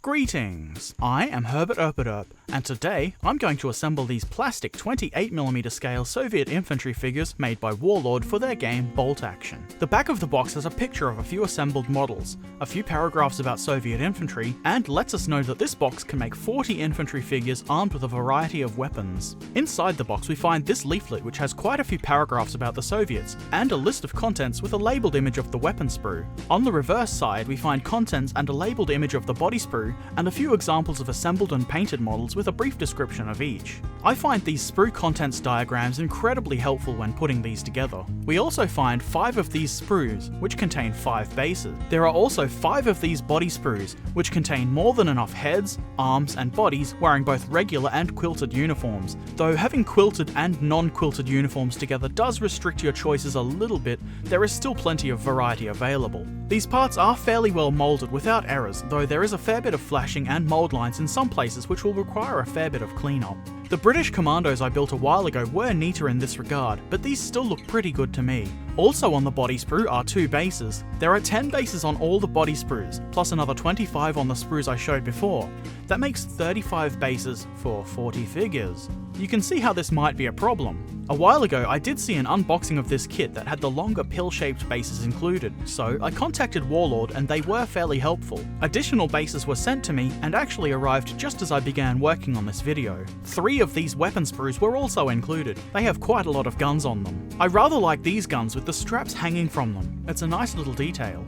Greetings, I am Herbert Erpaderp, and today I'm going to assemble these plastic 28mm scale Soviet infantry figures made by Warlord for their game Bolt Action. The back of the box has a picture of a few assembled models, a few paragraphs about Soviet infantry, and lets us know that this box can make 40 infantry figures armed with a variety of weapons. Inside the box we find this leaflet which has quite a few paragraphs about the Soviets, and a list of contents with a labelled image of the weapon sprue. On the reverse side we find contents and a labelled image of the body sprue, and a few examples of assembled and painted models with a brief description of each. I find these sprue contents diagrams incredibly helpful when putting these together. We also find 5 of these sprues, which contain 5 bases. There are also 5 of these body sprues, which contain more than enough heads, arms, and bodies wearing both regular and quilted uniforms, though having quilted and non-quilted uniforms together does restrict your choices a little bit. There is still plenty of variety available. These parts are fairly well moulded without errors, though there is a fair bit of flashing and mould lines in some places which will require a fair bit of cleanup. The British Commandos I built a while ago were neater in this regard, but these still look pretty good to me. Also on the body sprue are 2 bases. There are 10 bases on all the body sprues, plus another 25 on the sprues I showed before. That makes 35 bases for 40 figures. You can see how this might be a problem. A while ago I did see an unboxing of this kit that had the longer pill-shaped bases included, so I contacted Warlord and they were fairly helpful. Additional bases were sent to me and actually arrived just as I began working on this video. 3 of these weapon sprues were also included. They have quite a lot of guns on them. I rather like these guns with the straps hanging from them. It's a nice little detail.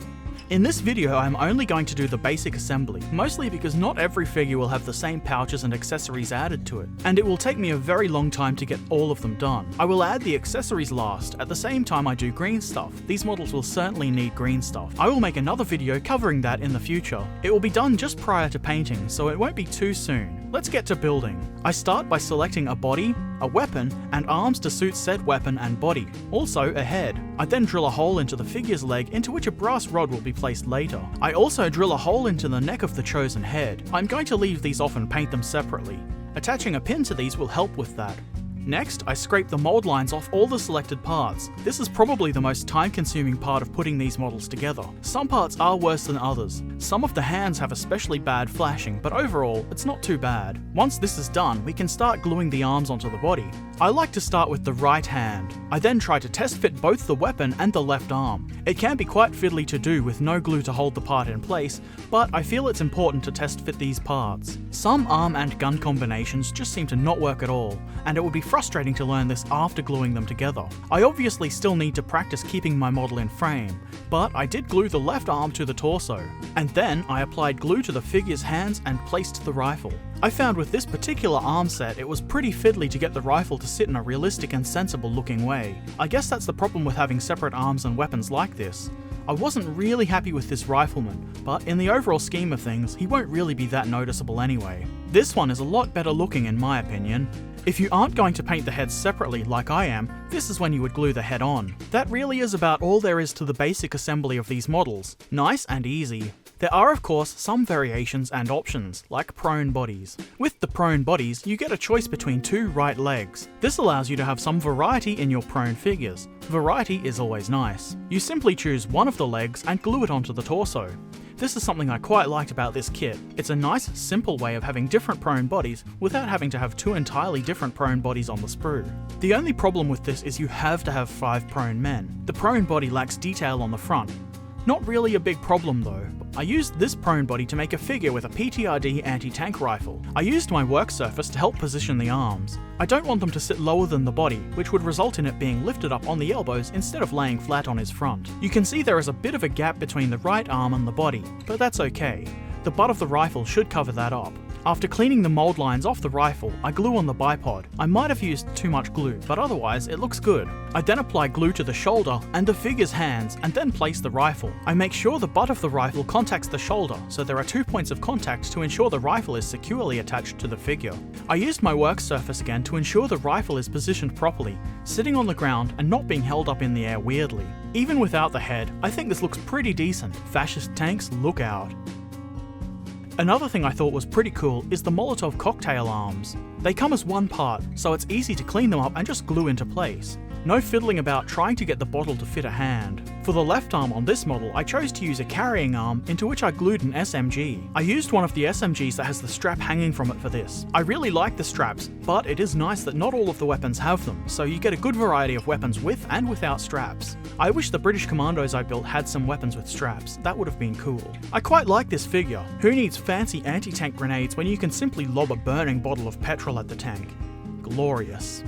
In this video I'm only going to do the basic assembly, mostly because not every figure will have the same pouches and accessories added to it, and it will take me a very long time to get all of them done. I will add the accessories last, at the same time I do green stuff. These models will certainly need green stuff. I will make another video covering that in the future. It will be done just prior to painting, so it won't be too soon. Let's get to building. I start by selecting a body, a weapon, and arms to suit said weapon and body, also a head. I then drill a hole into the figure's leg into which a brass rod will be placed later. I also drill a hole into the neck of the chosen head. I'm going to leave these off and paint them separately. Attaching a pin to these will help with that. Next, I scrape the mould lines off all the selected parts. This is probably the most time-consuming part of putting these models together. Some parts are worse than others. Some of the hands have especially bad flashing, but overall, it's not too bad. Once this is done, we can start gluing the arms onto the body. I like to start with the right hand. I then try to test fit both the weapon and the left arm. It can be quite fiddly to do with no glue to hold the part in place, but I feel it's important to test fit these parts. Some arm and gun combinations just seem to not work at all, and it would be frustrating to learn this after gluing them together. I obviously still need to practice keeping my model in frame, but I did glue the left arm to the torso, and then I applied glue to the figure's hands and placed the rifle. I found with this particular arm set it was pretty fiddly to get the rifle to sit in a realistic and sensible looking way. I guess that's the problem with having separate arms and weapons like this. I wasn't really happy with this rifleman, but in the overall scheme of things, he won't really be that noticeable anyway. This one is a lot better looking in my opinion. If you aren't going to paint the heads separately like I am, this is when you would glue the head on. That really is about all there is to the basic assembly of these models. Nice and easy. There are of course some variations and options, like prone bodies. With the prone bodies, you get a choice between 2 right legs. This allows you to have some variety in your prone figures. Variety is always nice. You simply choose one of the legs and glue it onto the torso. This is something I quite liked about this kit. It's a nice, simple way of having different prone bodies without having to have 2 entirely different prone bodies on the sprue. The only problem with this is you have to have 5 prone men. The prone body lacks detail on the front. Not really a big problem though. I used this prone body to make a figure with a PTRD anti-tank rifle. I used my work surface to help position the arms. I don't want them to sit lower than the body, which would result in it being lifted up on the elbows instead of laying flat on his front. You can see there is a bit of a gap between the right arm and the body, but that's okay. The butt of the rifle should cover that up. After cleaning the mould lines off the rifle, I glue on the bipod. I might have used too much glue, but otherwise it looks good. I then apply glue to the shoulder and the figure's hands and then place the rifle. I make sure the butt of the rifle contacts the shoulder, so there are 2 points of contact to ensure the rifle is securely attached to the figure. I used my work surface again to ensure the rifle is positioned properly, sitting on the ground and not being held up in the air weirdly. Even without the head, I think this looks pretty decent. Fascist tanks, look out. Another thing I thought was pretty cool is the Molotov cocktail arms. They come as one part, so it's easy to clean them up and just glue into place. No fiddling about trying to get the bottle to fit a hand. For the left arm on this model, I chose to use a carrying arm into which I glued an SMG. I used one of the SMGs that has the strap hanging from it for this. I really like the straps, but it is nice that not all of the weapons have them, so you get a good variety of weapons with and without straps. I wish the British Commandos I built had some weapons with straps, that would have been cool. I quite like this figure. Who needs fancy anti-tank grenades when you can simply lob a burning bottle of petrol at the tank? Glorious.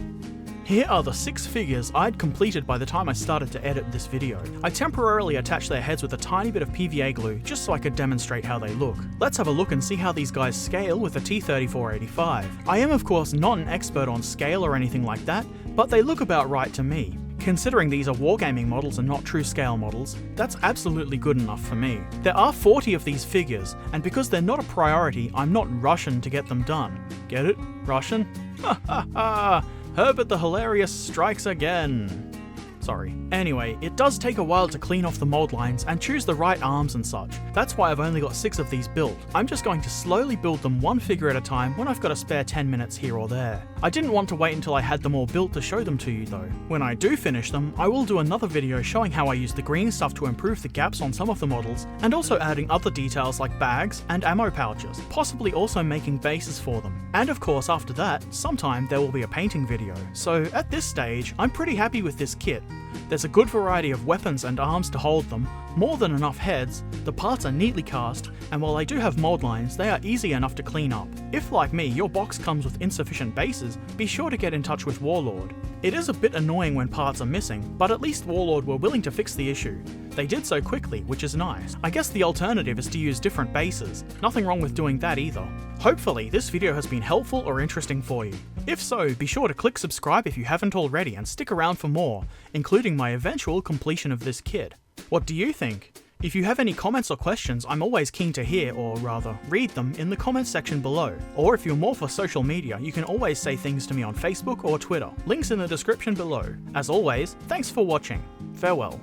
Here are the 6 figures I'd completed by the time I started to edit this video. I temporarily attached their heads with a tiny bit of PVA glue just so I could demonstrate how they look. Let's have a look and see how these guys scale with a T-3485. I am of course not an expert on scale or anything like that, but they look about right to me. Considering these are wargaming models and not true scale models, that's absolutely good enough for me. There are 40 of these figures, and because they're not a priority, I'm not rushing to get them done. Get it? Russian? Ha ha ha! Herbert the Hilarious strikes again. Sorry. Anyway, it does take a while to clean off the mold lines and choose the right arms and such. That's why I've only got 6 of these built. I'm just going to slowly build them one figure at a time when I've got a spare 10 minutes here or there. I didn't want to wait until I had them all built to show them to you though. When I do finish them, I will do another video showing how I use the green stuff to improve the gaps on some of the models, and also adding other details like bags and ammo pouches, possibly also making bases for them. And of course after that, sometime there will be a painting video. So at this stage, I'm pretty happy with this kit. There's a good variety of weapons and arms to hold them, more than enough heads, the parts are neatly cast, and while they do have mold lines, they are easy enough to clean up. If like me, your box comes with insufficient bases, be sure to get in touch with Warlord. It is a bit annoying when parts are missing, but at least Warlord were willing to fix the issue. They did so quickly, which is nice. I guess the alternative is to use different bases. Nothing wrong with doing that either. Hopefully, this video has been helpful or interesting for you. If so, be sure to click subscribe if you haven't already and stick around for more, including my eventual completion of this kit. What do you think? If you have any comments or questions, I'm always keen to hear, or rather, read them in the comments section below. Or if you're more for social media, you can always say things to me on Facebook or Twitter. Links in the description below. As always, thanks for watching. Farewell.